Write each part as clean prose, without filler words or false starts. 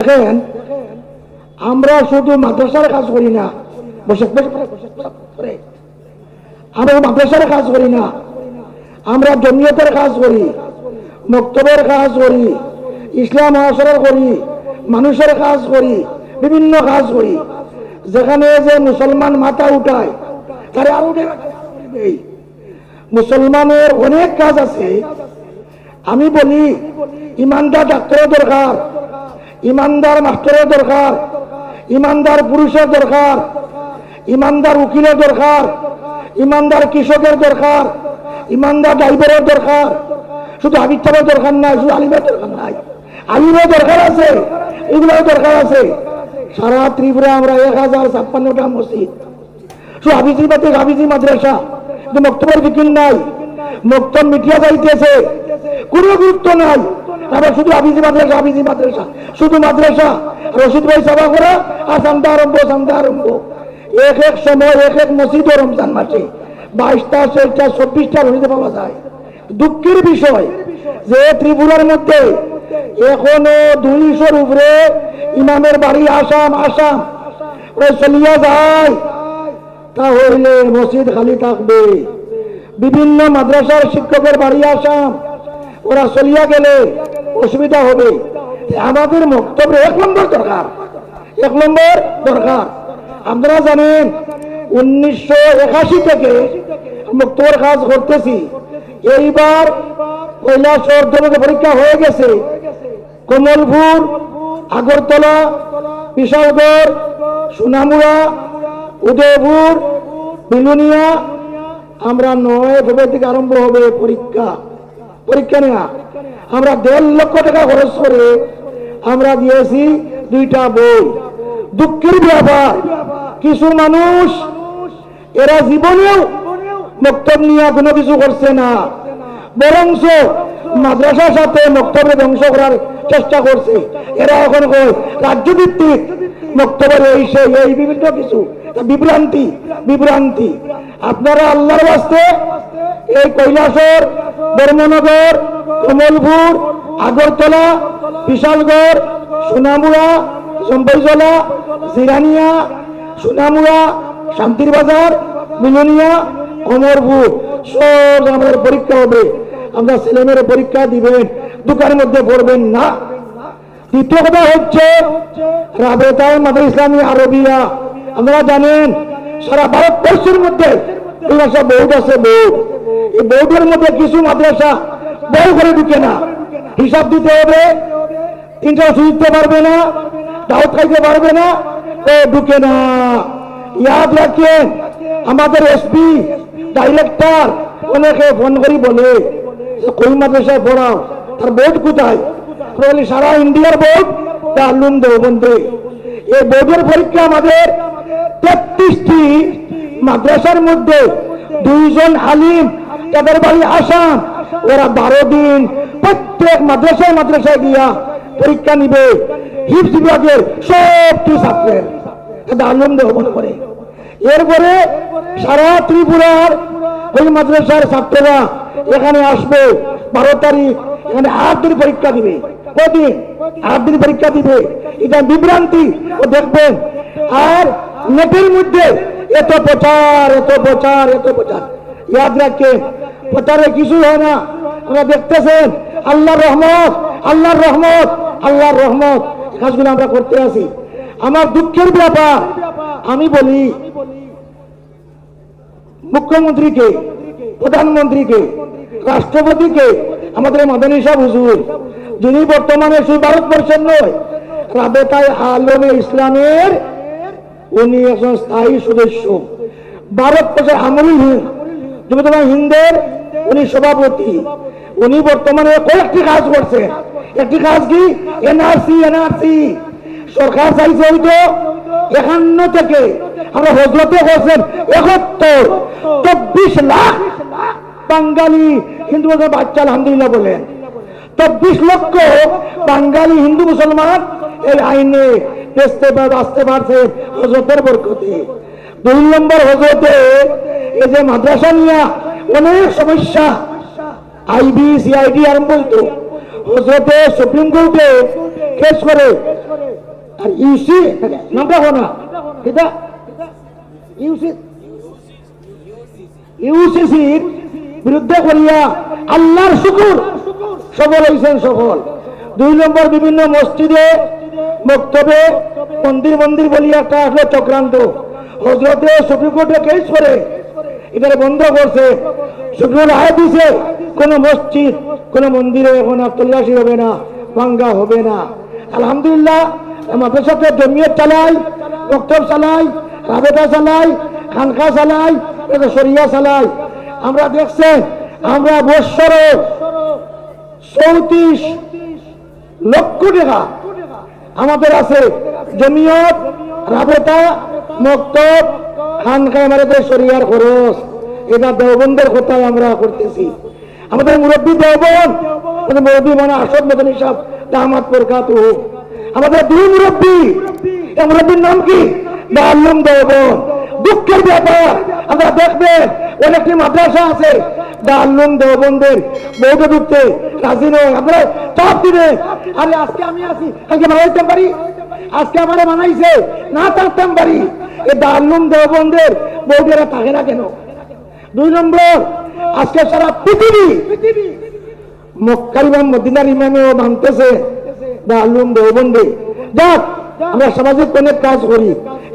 দেখেন, আমরা শুধু মাদ্রাসার কাজ করি না, আমরা মাদ্রাসার কাজ করি না, আমরা জমিয়তের কাজ করি, মক্তবের কাজ করি, ইসলাম মহাসরার করি, মানুষের কাজ করি, বিভিন্ন কাজ করি। যেখানে যে মুসলমান মাথা উঠায় তারা আরো মুসলমানের অনেক কাজ আছে। আমি বলি, ইমানদার ডাক্তারের দরকার, ইমানদার মাস্টারের দরকার, ইমানদার পুরুষের দরকার, ইমানদার উকিলের দরকার, ইমানদার কৃষকের দরকার, ইমানদার ড্রাইভারের দরকার। শুধু হাবিব সাহেবের দরকার নাই, শুধু আলিমের দরকার নাই, আলিমের দরকার আছে, এগুলোর দরকার আছে। সারা ত্রিপুরা আমরা 1056টা মসজিদ, শুধু হাফিজি মাদ্রাসা, কিন্তু মক্তবের ফিকির নাই, মক্তব মিটিয়া যাইতেছে, কোনো গুরুত্ব নাই। আবার শুধু হাফিজি মাদ্রাসা, শুধু মাদ্রাসা, রশিদ ভাই সভা করা আর সান্তা আরম্ভ। এক এক সময় এক এক মসজিদ রমজান মাসে 22টা 24টা রশিদে পাওয়া যায়। দুঃখের বিষয় যে ত্রিপুরার মধ্যে এখনো 200-র উপরে ইমামের বাড়ি আসাম চলিয়া যায়, তাহলে মসজিদ খালি থাকবে। বিভিন্ন মাদ্রাসার শিক্ষকের বাড়ি আসাম, ওরা চলিয়া গেলে অসুবিধা হবে। আমাদের মক্তব্য 1 নম্বর দরকার। আপনারা জানেন 1981 থেকে মক্তবের কাজ করতেছি। এইবার কৈলাসহর পরীক্ষা হয়ে গেছে। কমলপুর, আগরতলা, বিশালগড়, সোনামুড়া, উদয়পুর, বিলুনিয়া, আমরা 9 ফেব্রুয়ারি থেকে আরম্ভ হবে পরীক্ষা নেওয়া। আমরা 1.5 লক্ষ টাকা খরচ করে আমরা দিয়েছি 2টা বই। দুঃখের ব্যাপার, কিছু মানুষ এরা জীবনেও মক্তব নিয়ে কোনো কিছু করছে না, বরঞ্চ মাদ্রাসার সাথে মক্তবে ধ্বংস করার চেষ্টা করছে। এরা এখন রাজ্যভিত্তিক মক্তবের এই বিভিন্ন কিছু বিভ্রান্তি। আপনারা আল্লাহর ওয়াস্তে এই কৈলাসহর, ধর্মনগর, কমলপুর, আগরতলা, বিশালগড়, সোনামুড়া, জম্বইজলা, জিরানিয়া, সোনামুড়া, শান্তির বাজার, মিলনিয়া, কমলপুর সব আমাদের পরীক্ষা হবে। আমরা ছেলেমেয়ের পরীক্ষা দিবেন, দোকানের মধ্যে পড়বেন না। দ্বিতীয় কথা হচ্ছে রাবেতায়ে মাদ্রাসা ইসলামী আরবিয়া। আপনারা জানেন সারা ভারতবর্ষের মধ্যে বোর্ড আছে। এই বোর্ডের মধ্যে কিছু মাদ্রাসা বড় করে ঢুকে না, হিসাব দিতে হবে, 3টা দিতে পারবে না, দাওয়াত খাইতে পারবে না, ঢুকে না। ইয়াদ রাখেন, আমাদের এসপি ডাইরেক্টর অনেকে ফোন করি বলে কোন মাদ্রাসায় পড়াও, তার বোর্ড কোথায়? সারা ইন্ডিয়ার বোর্ড দারুল দেওবন্দে। এই বোর্ডের পরীক্ষা আমাদের 33টি মাদ্রাসার মধ্যে 2 জন আলিম, তাদের বাড়ি আসাম, ওরা 12 দিন প্রত্যেক মাদ্রাসায় গিয়া পরীক্ষা নিবে। হিফজ বিভাগের সবটি ছাত্রের দারুল দেওবন্দ করে। এরপরে সারা ত্রিপুরার ওই মাদ্রাসার ছাত্ররা এখানে আসবে 12 তারিখ, এখানে 8 দিন পরীক্ষা দিবে। কদিন? 8 দিন পরীক্ষা দিবে। এটা বিভ্রান্তি ও দেখবেন। আর নেটের মধ্যে এত প্রচার। ইয়াদ রাখেন, প্রচারে কিছু হয় না। আমরা দেখতেছেন আল্লাহর রহমত কাজগুলো আমরা করতে আছি। আমার দুঃখের ব্যাপার, আমি বলি মুখ্যমন্ত্রীকে, প্রধানমন্ত্রীকে, রাষ্ট্রপতিকে, আমাদের মাদানী সাহেব হুজুর, যিনি বর্তমানে শুধু ভারতবর্ষের নয়, রাবেতায়ে আলমে ইসলামের উনি একজন স্থায়ী সদস্য। ভারতবর্ষের আমরুল হিন্দের উনি সভাপতি। উনি বর্তমানে কয়েকটি কাজ করছেন। একটি কাজ কি? এনআরসি। সরকার চাইছে হয়তো 51 থেকে আমরা হজরতে করছেন 71, 24 লাখ বাঙালি হিন্দু বাচ্চা আলহামদুলিল্লাহ বলেন। 24 লক্ষ বাঙালি হিন্দু মুসলমান এই আইনে আসতে পারছে হজরতের বরকতে। 2 নম্বর হজরতে এই যে মাদ্রাসা নিয়ে অনেক সমস্যা, আইবি সিআইডি আরম্ভ হইতো, হজরতে সুপ্রিম কোর্টে কেস করে আর ইউসি নামটা না এটা ইউসিসির বিরুদ্ধে করিয়া আল্লাহর শুকুর সফল হয়েছেন সফল। 2 নম্বর বিভিন্ন মসজিদে বক্তব্যে মন্দির মন্দির বলিয়া একটা আসলে চক্রান্ত হজরতে সুপ্রিম কোর্টে কেস করে এটা বন্ধ করছে। সুপ্রিম রায় দিছে কোন মসজিদ কোন মন্দিরে এখন আর তল্লাশি হবে না, ভাঙ্গা হবে না। আলহামদুলিল্লাহ মাদ্রাসাতে জমিয়ত চালাই, বক্তব্য চালাই, রাবেতা চালাই, খানকা চালাই, শরিয়া চালাই। আমরা দেখছেন আমরা বৎসরে 34 লক্ষ টাকা আমাদের আছে জমিয়ত, রাবেতা, মক্তব, খানকা আমাদের শরিয়ার খরচ। এটা দেওবন্দের কোথায় আমরা করতেছি। আমাদের মুরব্বী দেওবন্দ, আমাদের মুরব্বী মানে আসদ মতন হিসাব দামাত বরকাত। আমাদের 2 মুরব্বী, এই মুরব্বীর নাম কি? দারুল দেওবন্দ। দুঃখের ব্যাপার আমরা দেখবেন অনেকটি মাদ্রাসা আছে দারুল দেওবন্দের বৌদ্ধ ঢুকতে রাজি নয়। আপনারা চাপ দিবেন, আরে আজকে আমি আছি কালকে বানাইতে পারি, আজকে আমার বানাইছে না থাকতাম পারি। এই দারুল দেওবন্দের বৌদ্ধেরা থাকে না কেন? 2 নম্বর আজকে সারা পৃথিবী মক্কার ইমাম মদিনার ইমামেও মানতেছে দারুল দেওবন্দে। যাক আমরা সামাজিক অনেক কাজ করি।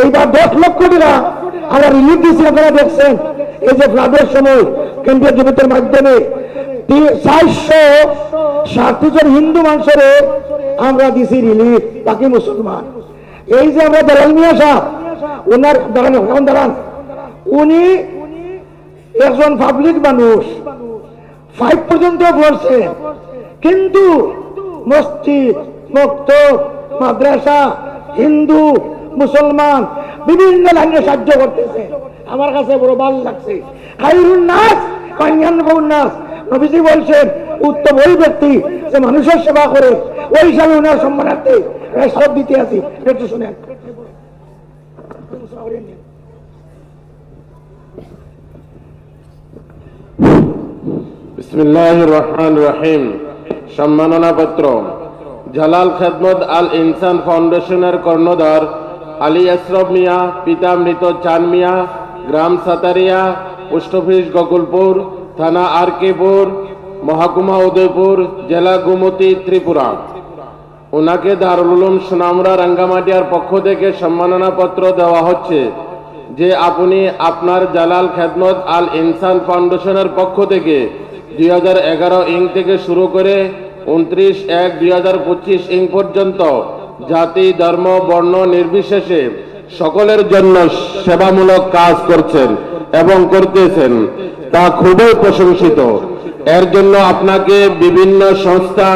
এইবার 10 লক্ষ টাকা আমরা রিলিফ দিচ্ছি। আপনারা দেখছেন এই যে ফ্লাডের সময় কেন্দ্রীয় জমিতের মাধ্যমে 460 জন হিন্দু মানুষের আমরা দিছি রিলিফ, বাকি মুসলমান। এই যে আমরা দালাল মিয়া সাহেব ওনার দাঁড়ান, উনি একজন পাবলিক মানুষ, 5 পর্যন্ত পড়ছে, কিন্তু মসজিদ, মক্তব, মাদ্রাসা, হিন্দু, মুসলমান বিভিন্ন লাইনে সাহায্য করতেছে। আমার কাছে বড় ভালো লাগছে। খায়রুন নাস কায়ান্নাহুন নাস, নবীজি বলছেন উত্তম ওই ব্যক্তি যে মানুষের সেবা করে। ওই হিসাবে ওনার সম্মানার্থে সব দিতে আছি। একটু শুনেন। বিসমিল্লাহির রহমানির রহিম। সম্মাননা পত্র জালাল খেদমত আল ইনসান ফাউন্ডেশনের কর্ণধার আলী আশরাফ মিয়া, পিতা মৃত চান মিয়া, গ্রাম সাতারিয়া, পোস্ট অফিস গোকুলপুর, থানা আরকেপুর, মহকুমা উদয়পুর, জেলা গোমতী, ত্রিপুরা। ওনাকে দারুল উলুম সোনামুড়া রাঙ্গামাটিয়ার পক্ষ থেকে সম্মাননা পত্র দেওয়া হচ্ছে যে আপনি আপনার জালাল খেদমত আল ইনসান ফাউন্ডেশনের পক্ষ থেকে 2011 ইং থেকে শুরু করে 29/1/2025 ইং পর্যন্ত জাতি, ধর্ম, বর্ণ নির্বিশেষে সকলের জন্য সেবামূলক কাজ করছেন এবং করতেছেন, তা খুবই প্রশংসিত। এর জন্য আপনাকে বিভিন্ন সংস্থা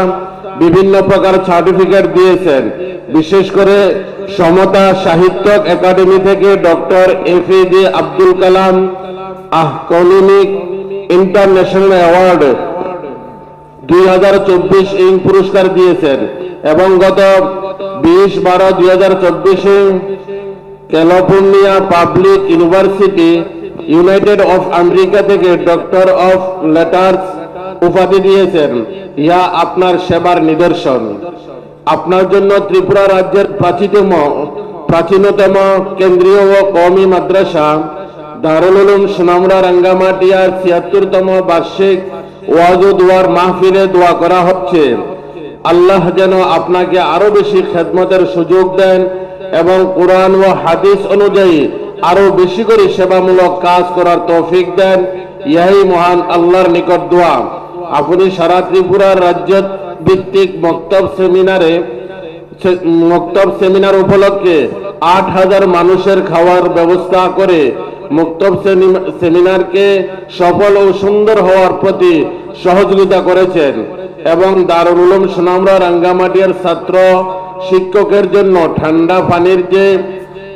বিভিন্ন প্রকার সার্টিফিকেট দিয়েছেন। বিশেষ করে সমতা সাহিত্য একাডেমি থেকে doctor APJ Abdul Kalam আহকনিক international award 2024 ইং পুরস্কার দিয়েছেন এবং গত 20/12/2024 California public university United of America থেকে ডক্টর অফ লেটার্স উপাধি দিয়েছেন। ইহা আপনার সেবার নিদর্শন। আপনার জন্য ত্রিপুরা রাজ্যের প্রাচীনতম কেন্দ্রীয় ও কওমি মাদ্রাসা দারুল উলুম সোনামুড়া রাঙ্গামাটিয়ার 76তম বার্ষিক ওয়াজ ও দোয়ার মাহফিলে দোয়া করা হচ্ছে আল্লাহ যেন আপনাকে আরো বেশি খেদমতের সুযোগ দেন এবং কোরআন ও হাদিস অনুযায়ী আরো বেশি করে সেবামূলক কাজ করার তৌফিক দেন। ইহাই মহান আল্লাহর নিকট দোয়া। আপনি সারা ত্রিপুরার রাজ্য ভিত্তিক মক্তব সেমিনার উপলক্ষে 8000 মানুষের খাওয়ার ব্যবস্থা করে মক্তব সেমিনারকে সফল ও সুন্দর হওয়ার প্রতি সহযোগিতা করেছেন এবং দারুল উলুম সোনামুড়া রাঙ্গামাটিয়ার ছাত্র শিক্ষকের জন্য ঠান্ডা পানির যে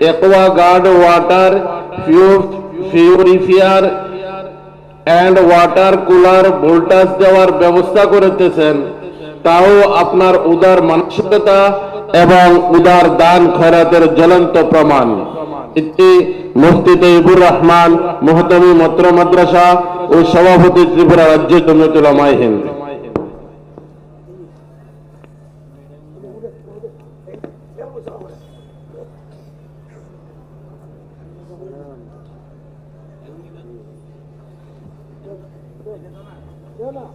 Aquaguard water purifier and water cooler voltage দেওয়ার ব্যবস্থা করতেছেন, তাও আপনার উদার মানসিকতা এবং উদার দান খয়রাতের জ্বলন্ত প্রমাণ। ইতি মুফতি তৈবুর রহমান, মুহতামি মত্র মাদ্রাসা ও সভাপতি ত্রিপুরা রাজ্য জমিয়তুল উলামায়ে হিন্দ। না